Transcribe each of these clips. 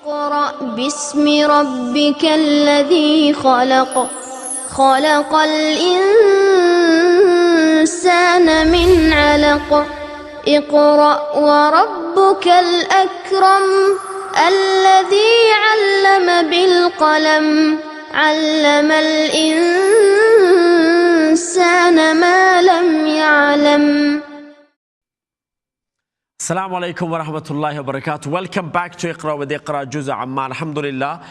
اقرأ باسم ربك الذي خلق خلق الإنسان من علق اقرأ وربك الأكرم الذي علم بالقلم علم الإنسان ما لم يعلم. Assalamu alaikum wa rahmatullahi wa barakatuh. Welcome back to Iqra with Iqra Juz Amma. Alhamdulillah.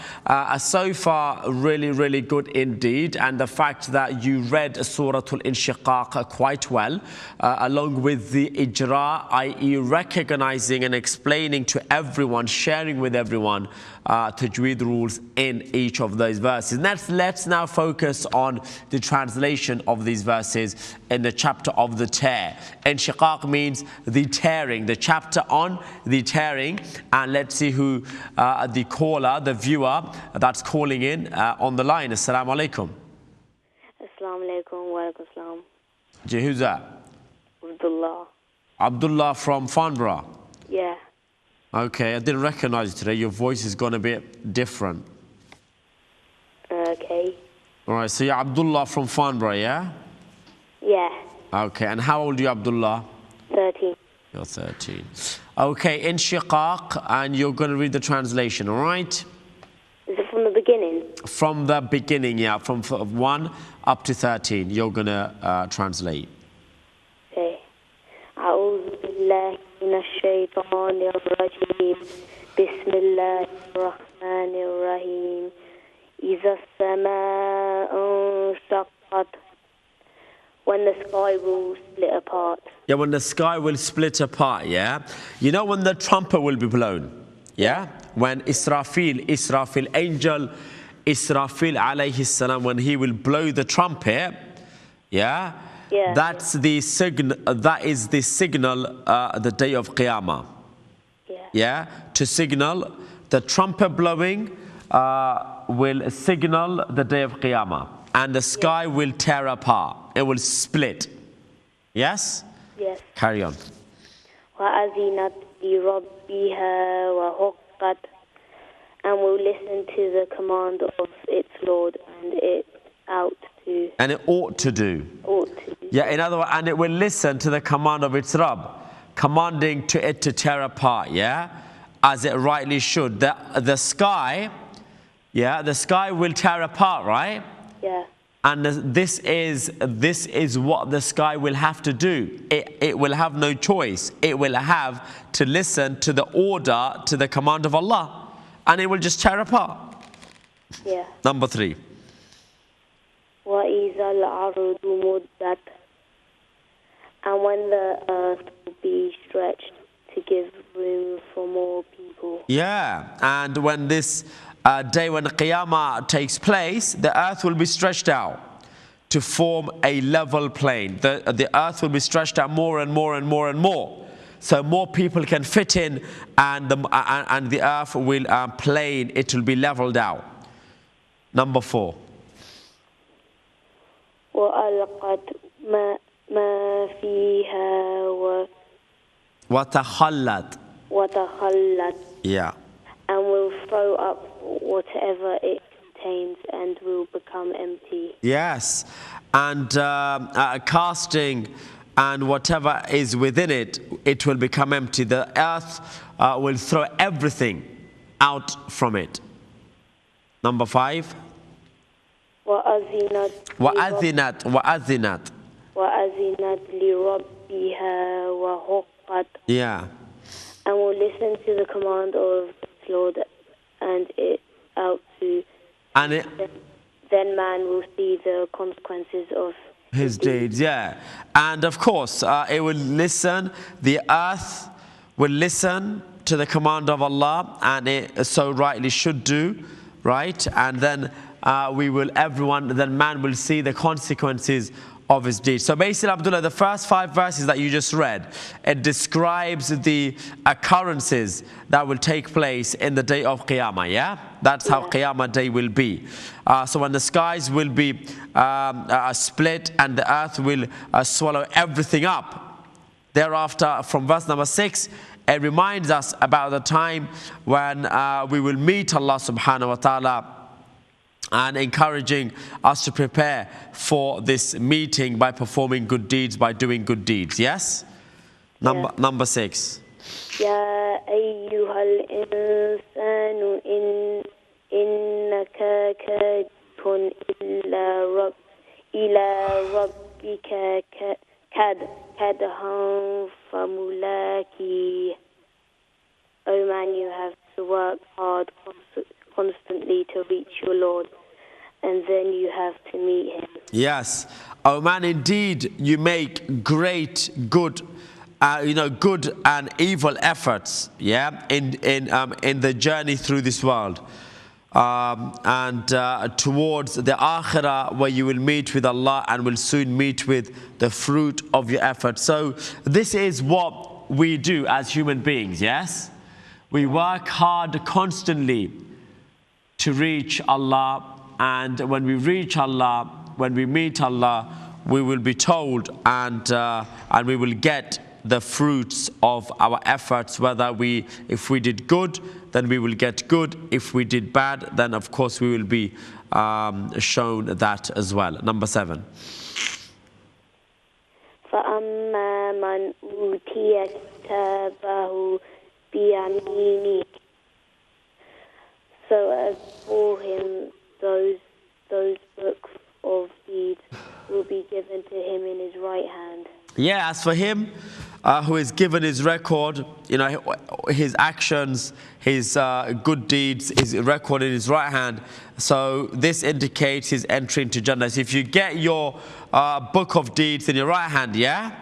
So far, really good indeed. And the fact that you read Surah Al-Inshiqaq quite well, along with the Ijra, i.e. recognizing and explaining to everyone, sharing with everyone tajweed rules in each of those verses. Let's now focus on the translation of these verses in the chapter of the tear. Inshiqaq means the tearing, the chapter on the tearing. And let's see who the caller, the viewer that's calling in on the line. Assalamu alaikum. Assalamu alaikum wa alaikum assalam. Who's that? Abdullah. Abdullah from Farnborough. Yeah. Okay, I didn't recognize you today. Your voice has gone a bit different. Okay. All right, so you're Abdullah from Farnborough, yeah? Yeah. Okay, and how old are you, Abdullah? 13. You're 13. Okay, Inshiqaq, and you're going to read the translation, all right? Is it from the beginning? From the beginning, yeah, from 1 up to 13, you're going to translate. Okay. أعوذ بالله من الشيطان الرجيم بسم الله الرحمن الرحيم إذا السماء انشقت. When the sky will split apart. Yeah, when the sky will split apart, yeah? You know when the trumpet will be blown, yeah? When Israfil, angel Israfil alayhi salam, when he will blow the trumpet, yeah? Yeah. That's the signal, that is the signal, the day of Qiyamah. Yeah. Yeah? To signal, the trumpet blowing will signal the day of Qiyamah. And the sky will tear apart. It will split. Yes? Yes. Carry on. وأذنت لربها وحقت. And will listen to the command of its Lord and it ought to. And it ought to do. Ought to do. Yeah, in other words, and it will listen to the command of its Rabb, commanding to it to tear apart, yeah? As it rightly should. The sky, yeah, the sky will tear apart, right? Yeah. And this is what the sky will have to do. It will have no choice. It will have to listen to the order, to the command of Allah. And it will just tear apart. Yeah. Number 3. وَإِذَا الْأَرْضُ مُدَّتْ. And when the earth will be stretched to give room for more people. Yeah, and when this day when Qiyamah takes place, the earth will be stretched out to form a level plane. The earth will be stretched out more and more and more and more. So more people can fit in, and the earth will plane, it will be leveled out. Number 4. وَأَلْقَتْ مَا فِيهَا وَتَخَلَّتْ. وَتَخَلَّتْ. Yeah. And will throw up whatever it contains and will become empty. Yes, and casting and whatever is within it, it will become empty. The earth will throw everything out from it. Number 5. وَأَذِنَتْ لِرَبِّهَا وَحُقَّتْ. Yeah. And will listen to the command of its Lord and it out to. And it, then man will see the consequences of his deeds. Yeah. And of course, it will listen, the earth will listen to the command of Allah, and it so rightly should do, right? And then then man will see the consequences of his deeds. So basically, Abdullah, the first 5 verses that you just read, it describes the occurrences that will take place in the day of Qiyamah, yeah? That's how Qiyamah day will be. So when the skies will be split and the earth will swallow everything up. Thereafter, from verse number 6, It reminds us about the time when we will meet Allah subhanahu wa ta'ala, and encouraging us to prepare for this meeting by performing good deeds, by doing good deeds. Yes? Number 6. يا أيها الإنسان إنك كادح إلى ربك كدحا فملاقيه. Oh man, you have to work hard constantly to reach your Lord, and then you have to meet him. Yes. Oh man, indeed you make great good good and evil efforts, yeah, in the journey through this world, and towards the akhirah, where you will meet with Allah and will soon meet with the fruit of your efforts. So this is what we do as human beings. Yes, we work hard constantly to reach Allah, and when we reach Allah, when we meet Allah, we will be told and we will get the fruits of our efforts. If we did good, then we will get good. If we did bad, then of course we will be shown that as well. Number 7. فَأَمَّا مَنْ أُوتِيَ كِتَابَهُ بِيَمِينِهِ. So as for him, those books of deeds will be given to him in his right hand. Yeah, as for him who is given his record, his actions, his good deeds, his record in his right hand. So this indicates his entry into Jannah. So if you get your book of deeds in your right hand, yeah?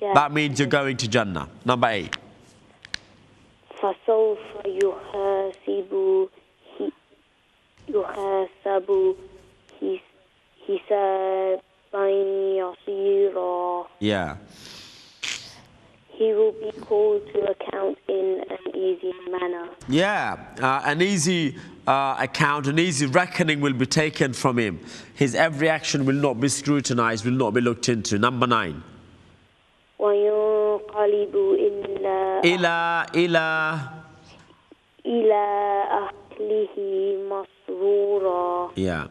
That means you're going to Jannah. Number 8. فَسَوْفَ يُحَاسَبُ حِسَابًا يَسِيرًا. Yeah. He will be called to account in an easy manner. Yeah, an easy account, an easy reckoning will be taken from him. His every action will not be scrutinized, will not be looked into. Number 9. وَيُنْقَلِبُ إِلَى أَهْلِهِ مَسْرُورًا. Yeah.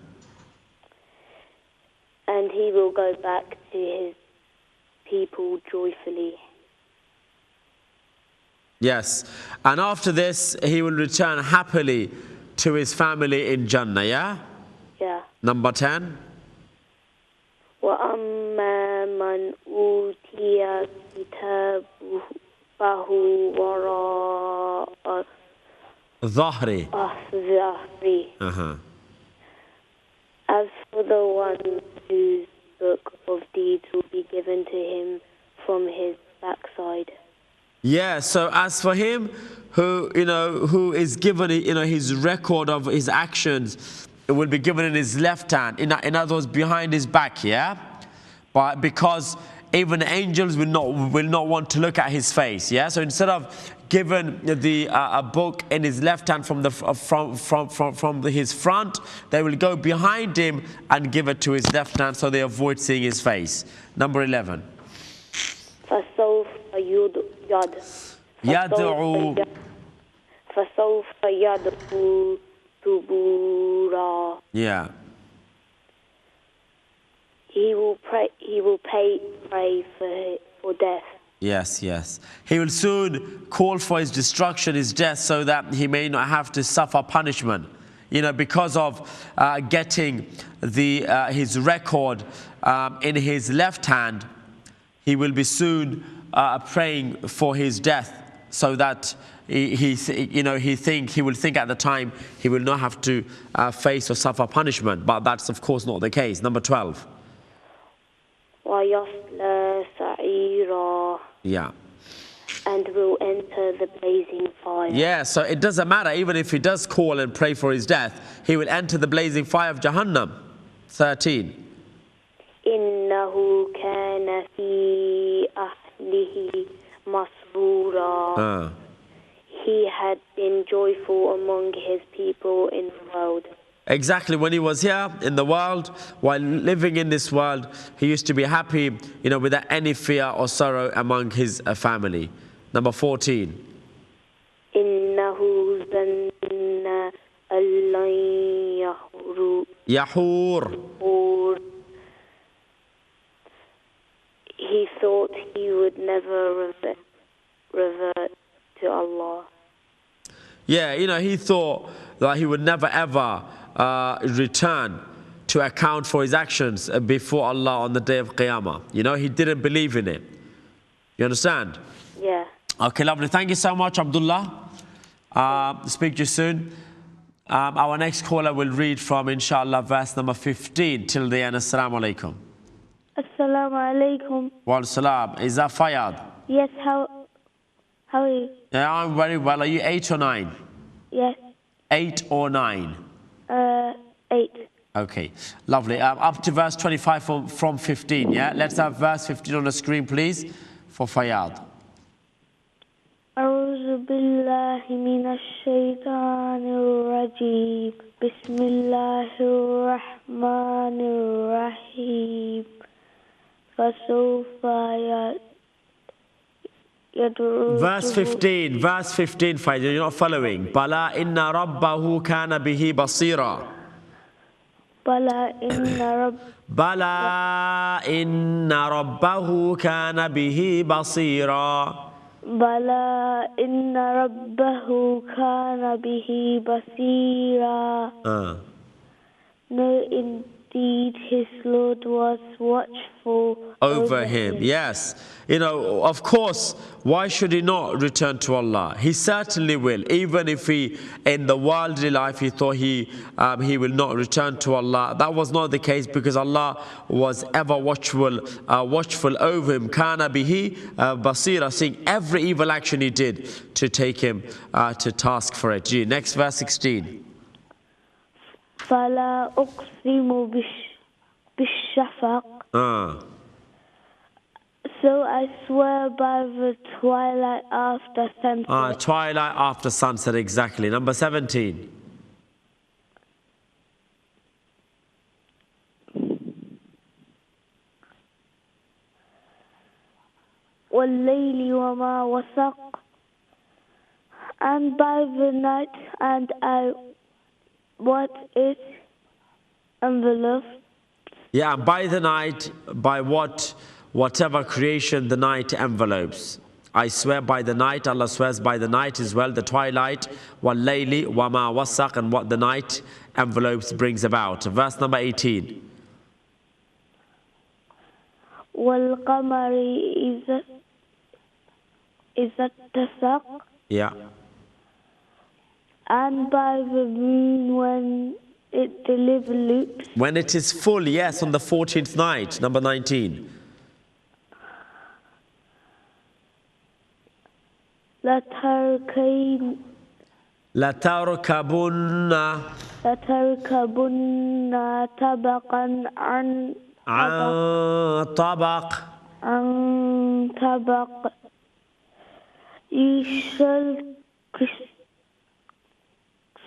And he will go back to his people joyfully. Yes. And after this, he will return happily to his family in Jannah, yeah? Yeah. Number 10. وَأَمَّا مَنْ أُوتِيَ كِتَابَهُ وَرَاءَ ظهري. ظهري. As for the one whose book of deeds will be given to him from his backside. Yeah, so as for him who is given his record of his actions, it will be given in his left hand, in other words, behind his back, yeah? But because even angels will not want to look at his face, yeah? So instead of given a book in his left hand from his front, they will go behind him and give it to his left hand, so they avoid seeing his face. Number 11. فسوف يدعو ثبورا. Yeah. He will pray for death. Yes, yes. He will soon call for his destruction, his death, so that he may not have to suffer punishment. Because of getting his record in his left hand, he will be soon praying for his death, so that he will think at the time he will not have to face or suffer punishment. But that's of course not the case. Number 12. وَيَصْلَى سَعِيرًا. Yeah. And will enter the blazing fire. Yeah, so it doesn't matter, even if he does call and pray for his death, he will enter the blazing fire of Jahannam. 13. إِنَّهُ كَانَ فِي أَهْلِهِ مَسْرُورًا. He had been joyful among his people in the world. Exactly, when he was here in the world, while living in this world, he used to be happy, without any fear or sorrow among his family. Number 14. Yahur. Or he thought he would never revert to Allah. Yeah, he thought that he would never ever return to account for his actions before Allah on the day of Qiyamah. He didn't believe in it. You understand? Yeah. Okay, lovely. Thank you so much, Abdullah. Speak to you soon. Our next caller will read from, inshallah, verse number 15 till the end. Assalamu alaikum. Assalamu alaikum. Wa salam. Is that Fayad? Yes, how are you? Yeah, I'm very well. Are you 8 or 9? Yes. 8 or 9? 8. Okay, lovely. Up to verse 25 from 15, yeah? Let's have verse 15 on the screen, please, for Fayad. أعوذ بالله من الشيطان الرجيم بسم الله الرحمن الرحيم فسوف يدعو. Verse 15, Fayad, you're not following. بَلَا إِنَّ رَبَّهُ كَانَ بِهِ بَصِيرًا. بَلَا إِنَّ رَبَّهُ كَانَ بِهِ بَصِيرًا. بلى إن ربه كان به بصيرا. No, indeed, his Lord was watchful over him. Yes. Of course, why should he not return to Allah? He certainly will. Even if he, in the worldly life, he thought he will not return to Allah. That was not the case, because Allah was ever watchful over him. Kana bihi basira, seeing every evil action he did to take him to task for it. Next verse 16. فلا أقسم بالشفق. So I swear by the twilight after sunset. Twilight after sunset, exactly. Number 17. والليل وما وسق. And by the night and what it enveloped. Yeah, by the night, by whatever creation the night envelopes. I swear by the night, Allah swears by the night as well, the twilight, وَاللَّيْلِ وَمَا وَسَّقْ, and what the night envelopes brings about. Verse number 18. وَالْقَمَرِ إِذَا اتَّسَقَ. Yeah. And by the moon when it develops. When it is full, yes, on the 14th night. Number 19. لتركبن طبقا عن طبق. You shall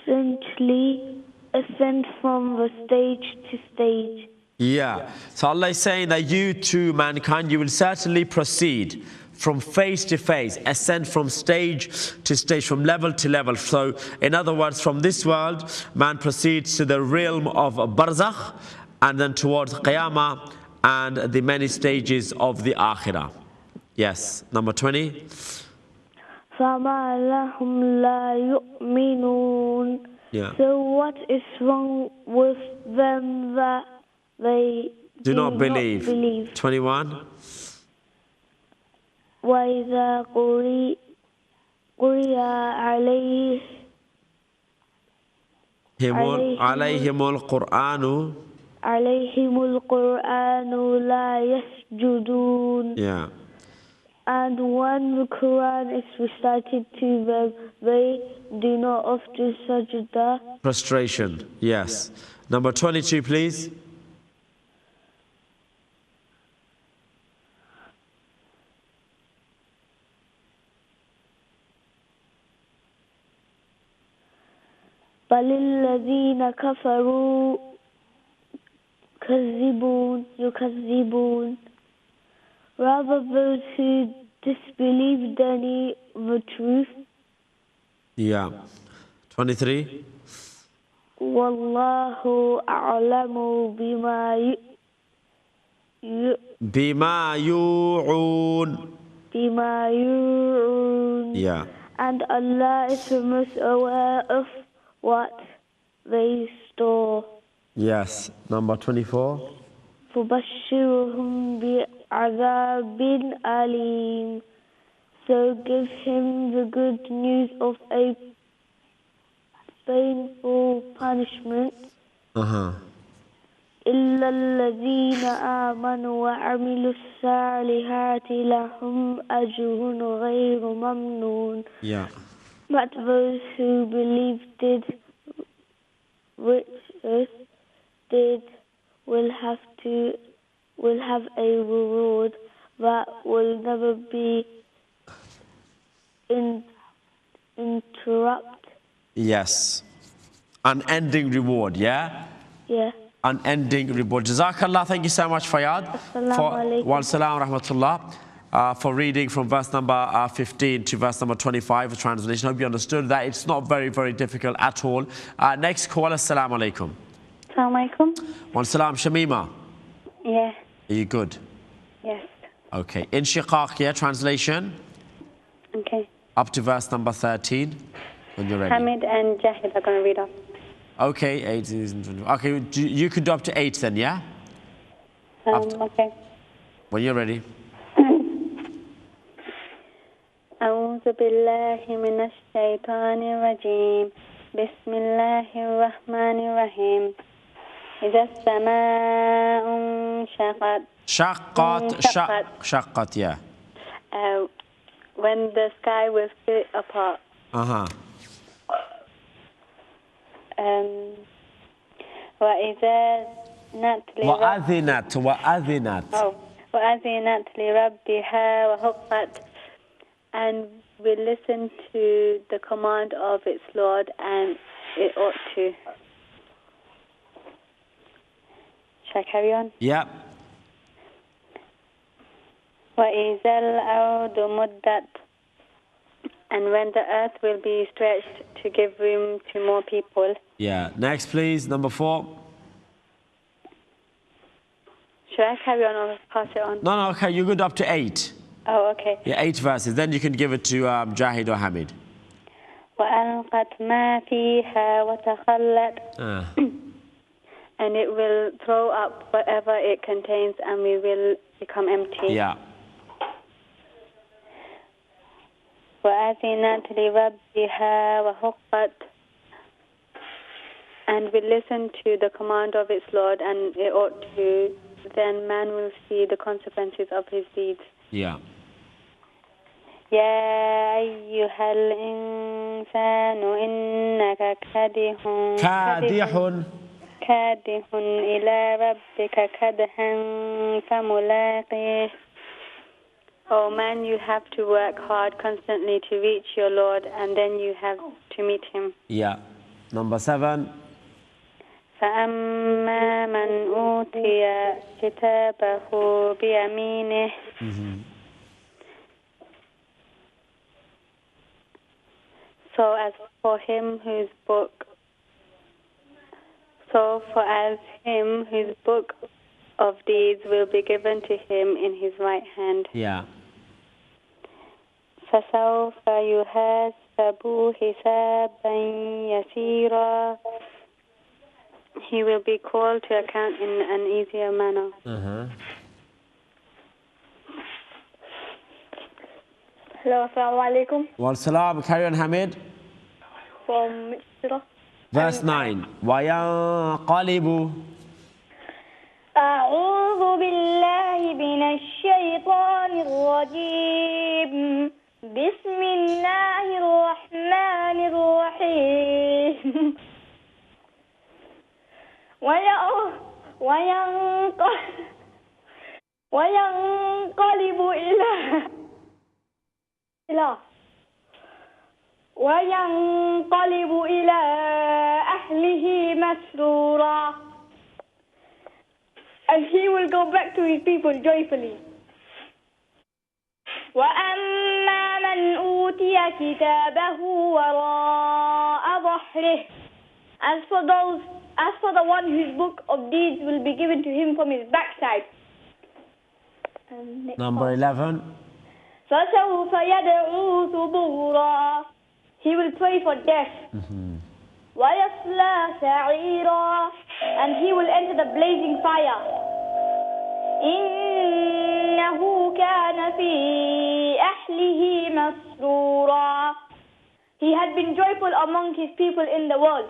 constantly ascend from the stage to stage. Yeah. So Allah is saying that you too, mankind, you will certainly proceed from phase to phase, ascend from stage to stage, from level to level. So, in other words, from this world, man proceeds to the realm of Barzakh, and then towards Qiyamah, and the many stages of the Akhirah. Yes. Number 20. فَمَا لَهُمْ لَا يُؤْمِنُونَ. Yeah. So what is wrong with them that they do not believe? 21. وَإِذَا قُرِئَ عَلَيْهِمُ الْقُرْآنُ لَا يَسْجُدُونَ. Yeah. And when the Quran is recited to them, they do not often sajda. Prostration, yes. Number 22, please. بل الذين كفروا يكذبون. Rather, those who disbelieve the truth. Yeah. 23. Wallahu a'lamu بما يوعون. bima yu'un. Yeah. And Allah is the most aware of what they store. Yes. Number 24. فَبَشِّرْهُمْ بِعَذَابٍ أَلِيمٍ. So give him the good news of a painful punishment. إِلَّا الَّذِينَ آمَنُوا وَعَمِلُوا الصَّالِحَاتِ لَهُمْ أَجْرٌ غَيْرُ مَمْنُونٍ. Yeah. But those who believed will have a reward that will never be interrupted. Yes. Unending reward, yeah? Yeah. Unending reward. Jazakallah. Thank you so much, Fayyad. Assalamu alaikum. For reading from verse number 15 to verse number 25 of translation. Hope you understood that it's not very, very difficult at all. Next call. Assalamu alaikum. Assalamu alaikum. Wa salam. Shamima. Yeah. Are you good? Yes. Okay. Inshiqaq, yeah, translation. Okay. Up to verse number 13. When you're ready. Hamid and Jahid are going to read off. Okay, 8 is... Okay, you could do up to 8 then, yeah? Okay. When you're ready. أعوذ بالله من الشيطان الرجيم بسم الله الرحمن الرحيم إذا السماء انشقت شقت, yeah. When the sky will split apart. وأذنت وأذنت لربها وحقت. And we listen to the command of its Lord, and it ought to. Shall I carry on? Yeah. وَإِذَا الْأَرْضُ مُدَّتْ. And when the earth will be stretched to give room to more people. Yeah. Next, please. Number 4. Should I carry on or pass it on? No, okay. You're good up to 8. Oh, okay. Yeah, 8 verses. Then you can give it to Jahid or Hamid. وَأَلْقَتْ مَا فِيهَا وَتَخَلَّتْ. And it will throw up whatever it contains, and we will become empty. Yeah. وَأَذِنَتْ لِرَبِّهَا وَحُقَّتْ. And we listen to the command of its Lord, and it ought to. Then man will see the consequences of his deeds. Yeah. يا أيها الإنسان إنك كادح إلى ربك كدحا فملاقيه. Oh man, you have to work hard constantly to reach your Lord, and then you have to meet him. Yeah. Number 7. فأما من أوتي كتابه بيمينه. So as for him whose book of deeds will be given to him in his right hand. Yeah. فسوف يحاسب حسابا يسيرا. He will be called to account in an easier manner. Hello, assalamu alaikum. Wa salam. Carry on, Hamid. From Surah. Verse 9. وَيَنْقَلِبُ. أعوذ بالله من الشيطان الرجيم. بسم الله الرحمن الرحيم. وينقلب إلى أهله مسرورا. And he will go back to his people joyfully. وأما من أوتي كتابه وراء ظهره. As for the one whose book of deeds will be given to him from his backside. Number 11. فَسَوْفَ يَدْعُو ثُبُورًا. He will pray for death. وَيَصْلَى سَعِيرًا. And he will enter the blazing fire. إِنَّهُ كَانَ فِي أَهْلِهِ مَسْرُورًا. He had been joyful among his people in the world.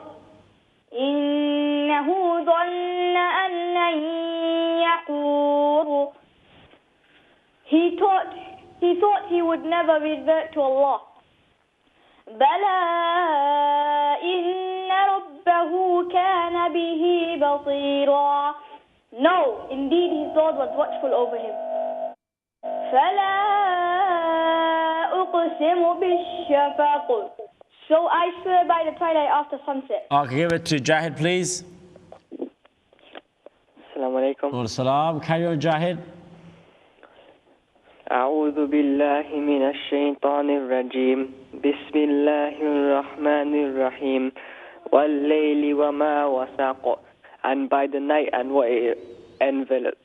إِنَّهُ ظَنَّ أَن لَّن يَحُورَ. He thought he would never revert to Allah. بَلَى إِنَّ رَبَّهُ كَانَ بِهِ بَصِيرًا. No, indeed his Lord was watchful over him. فَلَا أُقْسِمُ بِالشَّفَقِ. So I swear by the twilight after sunset. Okay, give it to Jahid, please. Assalamu alaikum. Wa salam. Carry on, Jahid. أعوذ بالله من الشيطان الرجيم بسم الله الرحمن الرحيم والليل وما وسق. And by the night and what it envelops.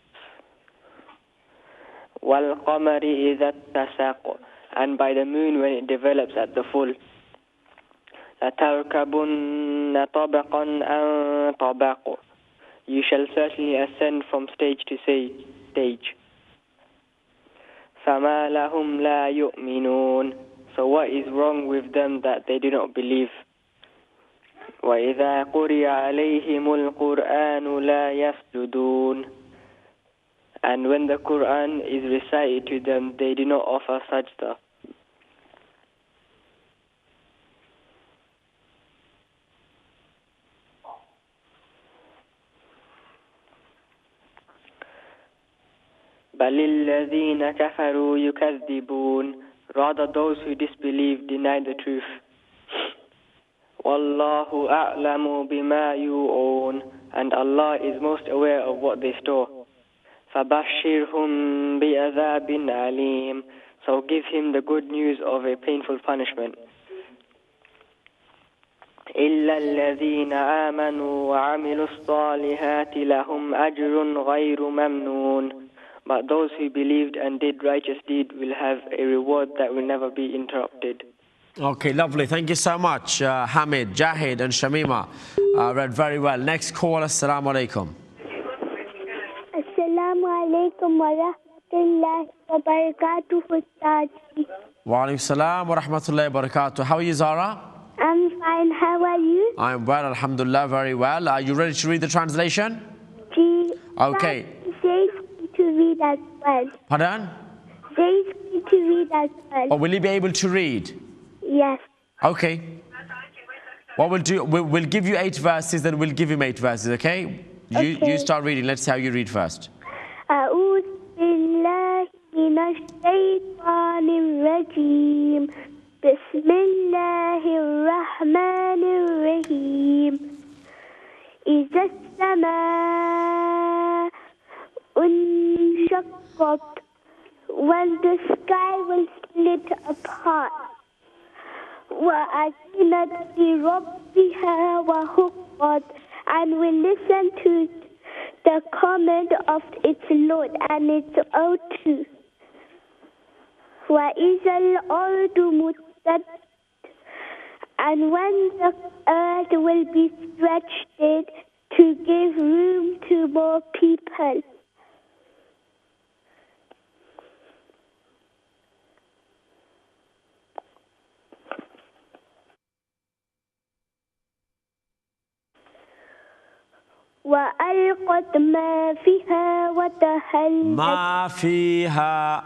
وَالْقَمَرِ إِذَا اتَّسَقَ. And by the moon when it develops at the full. لَتَرْكَبُنَّ طَبَقًا عَنْ طَبَقٍ. You shall certainly ascend from stage to stage. فَمَا لَهُمْ لَا يُؤْمِنُونَ. So what is wrong with them that they do not believe? وَإِذَا قُرِئَ عَلَيْهِمُ الْقُرْآنُ لَا يَسْجُدُونَ. And when the Quran is recited to them, they do not offer sajda. بَلِ الَّذِينَ كَفَرُوا يُكَذِّبُونَ. Rather those who disbelieve deny the truth. وَاللَّهُ أَعْلَمُ بِمَا يُوعُونَ. And Allah is most aware of what they store. فَبَشِّرْهُمْ بِعَذَابٍ عَلِيمٍ. So give him the good news of a painful punishment. إِلَّا الَّذِينَ آمَنُوا وَعَمِلُوا الصَّالِحَاتِ لَهُمْ أَجْرٌ غَيْرُ مَمْنُونٍ. But those who believed and did righteous deed will have a reward that will never be interrupted. Okay, lovely. Thank you so much, Hamid, Jahid and Shamima. Read very well. Next call, Assalamu alaikum. Assalamu alaikum wa rahmatullahi wa barakatuh, Ustadi. Wa alaikum salam wa rahmatullahi wa barakatuh. How are you, Zara? I'm fine. How are you? I'm well, alhamdulillah, very well. Are you ready to read the translation? Okay. Says to read as well. Pardon? Says to read as well. Oh, will you be able to read? Yes. Okay. What we'll do, we'll give you 8 verses, then we'll give him 8 verses, okay? You start reading. Let's see how you read first. أعوذ بالله من الشيطان الرجيم. بسم الله الرحمن الرحيم. إذا السماء انشقت. When the sky will split apart. وَأَذِنَتْ لِرَبِّهَا وَحُقَّتْ. And will listen to the command of its Lord and its oath too. وَإِذَا الْأَرْضُ مُدَّتْ. And when the earth will be stretched to give room to more people. وألقت ما فيها وتخلت. ما فيها.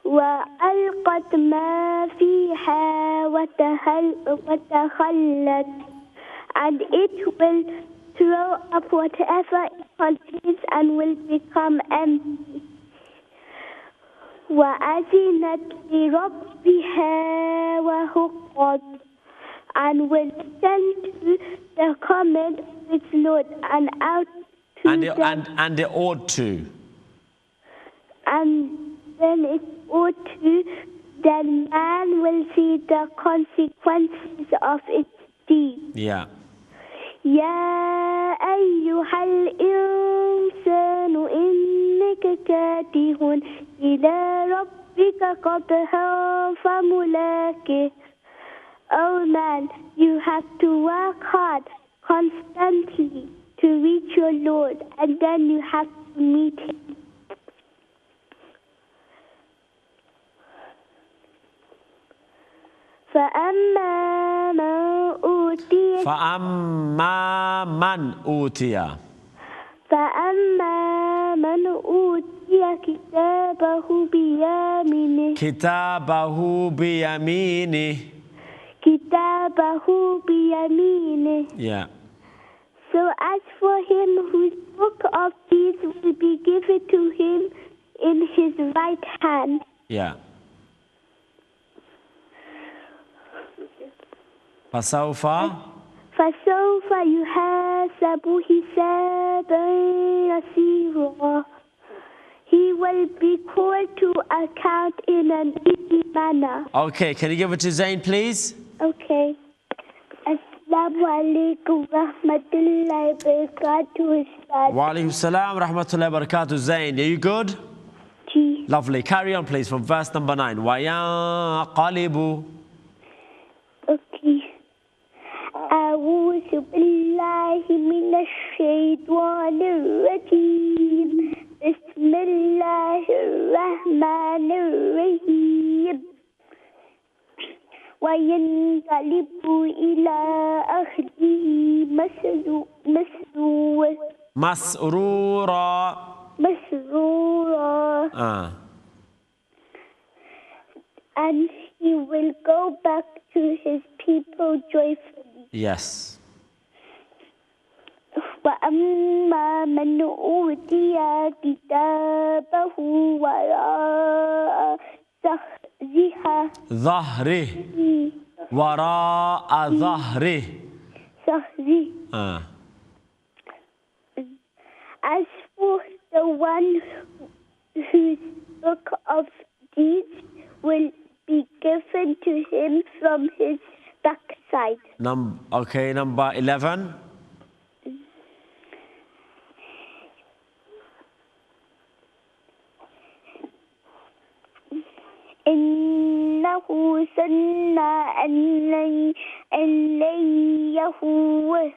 وألقت ما فيها وتخلت. And it will throw up whatever it contains and will become empty. وأذنت لربها وحقت. And will listen to the command of its Lord and out to and they ought to. And then it ought to, then man will see the consequences of its 16. Yeah. يا أيها الإنسان إنك كادح إلى ربك قدحا فملاقيه. Oh man, you have to work hard constantly to reach your Lord, and then you have to meet Him. فأما من أوتي فأما من أوتي فأما من أوتي كتابه بيمينه كتابه بيمينه. كتابه بيمينه. Yeah. So as for him whose book of deeds will be given to him in his right hand. Yeah. فسوف فسوف يحاسب حسابا يسيرا. He will be called to account in an easy manner. Okay, can you give it to Zain, please? Okay. Assalamu alaikum rahmatullahi wa barakatuh. Wa alaikum salam rahmatullahi wa barakatuh. Zain, are you good? Ji. Lovely. Carry on, please, from verse number 9. وَيَنْقَلِبُ. Okay. أعوذ بالله من الشيطان الرجيم. بسم الله الرحمن الرحيم. وينقلب إلى أهله مسرورا. And he will go back to his people joyfully. Yes. وأما من أوتي كتابه وراء ظهره. وراء ظهره. As for the one whose book of deeds will be given to him from his backside. Okay, number 11. إنه سن أن لن يهوه.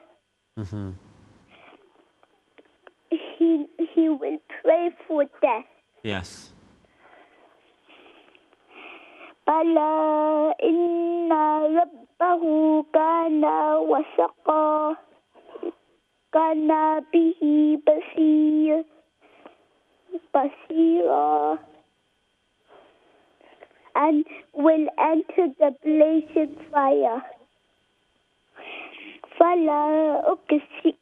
He will pray for death. Yes. بلى إن ربه كان وثقا. كان به بصيرا. And will enter the blazing fire. فلا أقسم.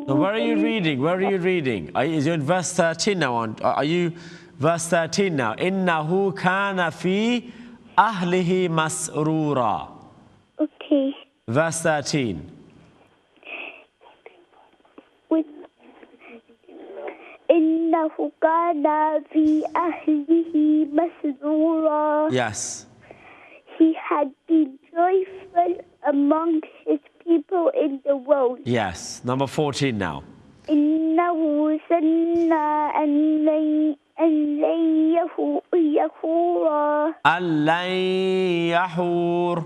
So where are you reading? Where are you reading? Is you in verse 13 now? Are you verse 13 now? إنه كان في أهله مسرورا. Okay. Verse 13. إنه كان في أهله مسرورا. Yes. He had been joyful among his people in the world. Yes. Number 14 now. إنه سن أن لن يحور. أن لن يحور.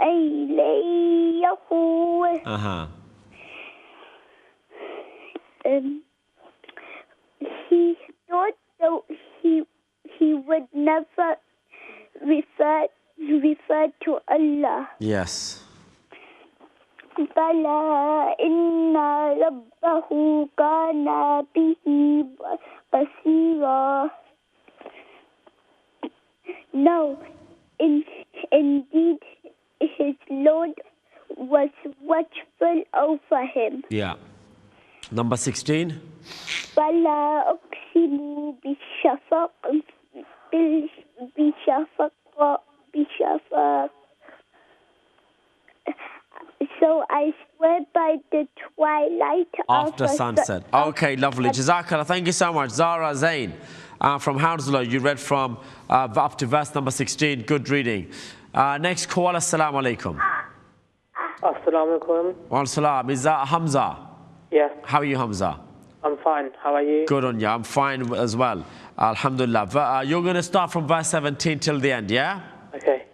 أي لن يحور. He thought that he would never refer to Allah. Yes. بلى إن ربه كان به بصيرا. No, indeed his Lord was watchful over him. Yeah. Number 16. فلا أقسم بالشفق. So I swear by the twilight after sunset. Okay, lovely. Jazakallah. Thank you so much. Zara Zain from Hounslow. You read from up to verse number 16. Good reading. Next call. Assalamu alaikum. Assalamu alaikum. Wa salam. Is that Hamza? Yes, How are you, Hamza? I'm fine. How are you? Good on you. I'm fine as well. Alhamdulillah. You're going to start from verse 17 till the end, yeah? Okay.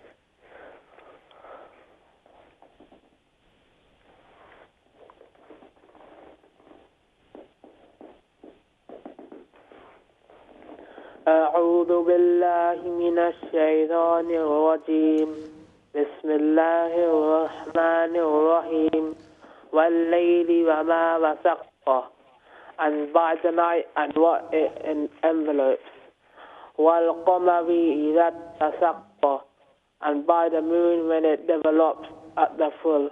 أعوذ بالله من الشيطان الرجيم بسم الله الرحمن الرحيم والليل وما وسق, and by the night and what it envelopes, والقمر إذا اتسق, and by the moon when it develops at the full.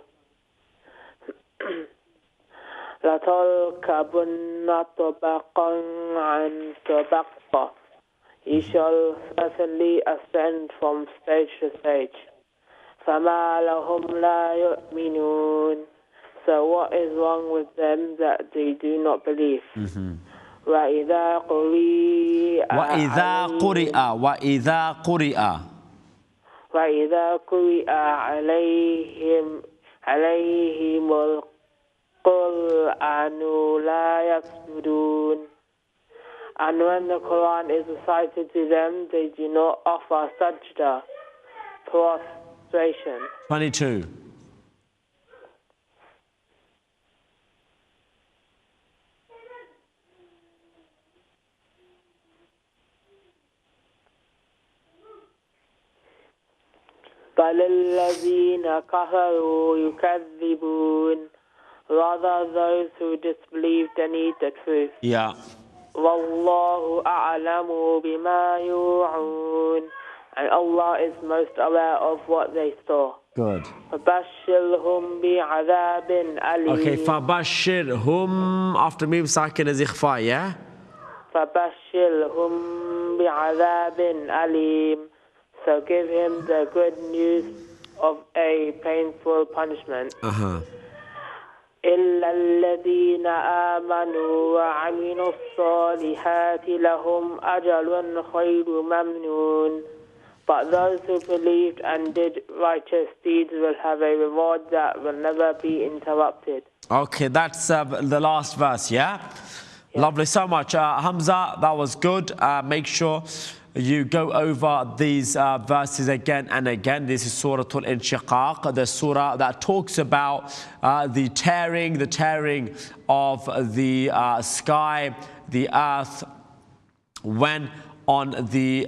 لتركبن طبقا عن طبق, you shall certainly ascend from stage to stage. فما لهم لا يؤمنون, so what is wrong with them that they do not believe? وإذا قرئ عليهم القرآن لا يسجدون, and when the Quran is recited to them, they do not offer sajda, prostration. 22. بل الذين كفروا يكذبون, rather those who disbelieve and eat the truth. Yeah. والله أعلم بما يوعون, and Allah is most aware of what they store. Good. فبشرهم بعذاب أليم. Okay, فبشرهم after mim sakin is ikhfa, yeah? فبشرهم بعذاب أليم, so give him the good news of a painful punishment. إلا الذين آمنوا وعملوا الصالحات لهم أجر غير ممنون, but those who believed and did righteous deeds will have a reward that will never be interrupted. Okay, that's the last verse, yeah? Lovely, so much. Hamza, that was good. Make sure you go over these verses again and again. This is Surah Al-Inshiqaq, the surah that talks about the tearing of the sky, the earth, when on the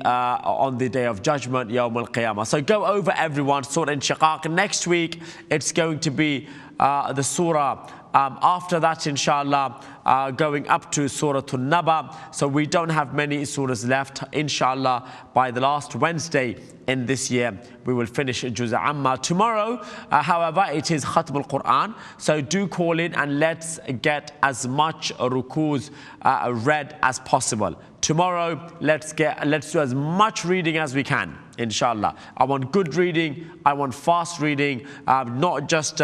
day of judgment, Yawm al-Qiyamah. So go over everyone, Surah Al-Inshiqaq. Next week, it's going to be the surah after that, inshallah, going up to Surah An-Naba. So we don't have many surahs left. Inshallah, by the last Wednesday in this year, we will finish Juz' Amma. Tomorrow, however, it is Khatm al-Quran. So do call in and let's get as much rukus read as possible. Tomorrow, let's do as much reading as we can, inshallah. I want good reading, I want fast reading, not just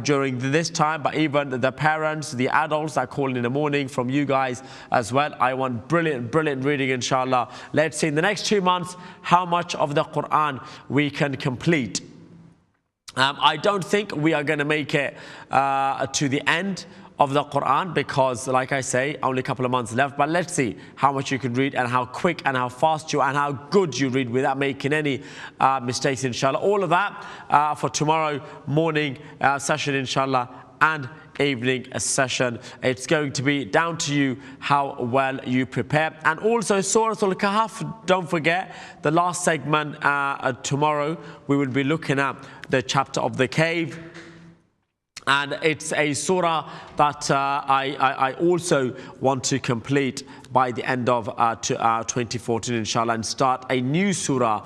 during this time, but even the parents, the adults that call in the morning from you guys as well. I want brilliant reading, inshallah. Let's see in the next 2 months how much of the Quran we can complete. I don't think we are going to make it to the end of the Quran because, like I say, only a couple of months left. But let's see how much you can read and how quick and how fast you and how good you read without making any mistakes, inshallah. All of that for tomorrow morning session, inshallah, and evening session. It's going to be down to you how well you prepare. And also Surah Al-Kahf, don't forget the last segment tomorrow. We will be looking at the chapter of the cave. And it's a surah that I also want to complete by the end of 2014, inshallah, and start a new surah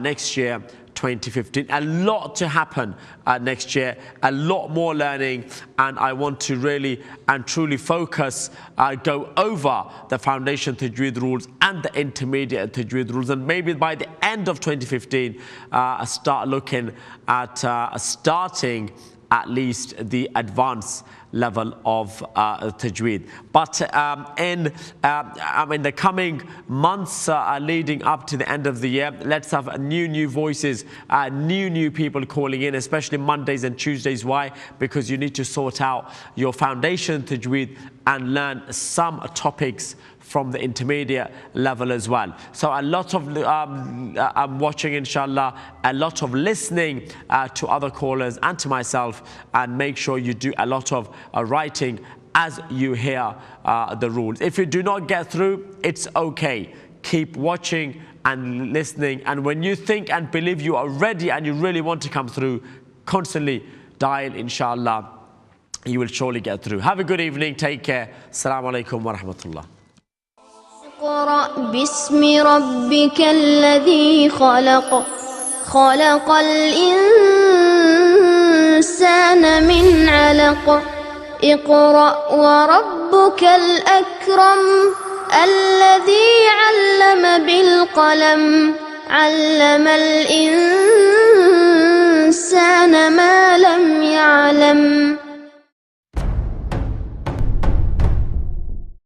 next year, 2015. A lot to happen next year, a lot more learning, and I want to really and truly focus, go over the foundation tajweed rules and the intermediate tajweed rules, and maybe by the end of 2015 start looking at starting at least the advanced level of tajweed. But in the coming months leading up to the end of the year, let's have new voices, new people calling in, especially Mondays and Tuesdays. Why? Because you need to sort out your foundation tajweed and learn some topics from the intermediate level as well. So a lot of watching, inshallah, a lot of listening to other callers and to myself, and make sure you do a lot of writing as you hear the rules. If you do not get through, it's okay. Keep watching and listening, and when you think and believe you are ready and you really want to come through, constantly dial, inshallah. You will surely get through. Have a good evening. Take care. Assalamu alaikum wa rahmatullah. اقرأ باسم ربك الذي خلق خلق الإنسان من علق اقرأ وربك الأكرم الذي علم بالقلم علم الإنسان ما لم يعلم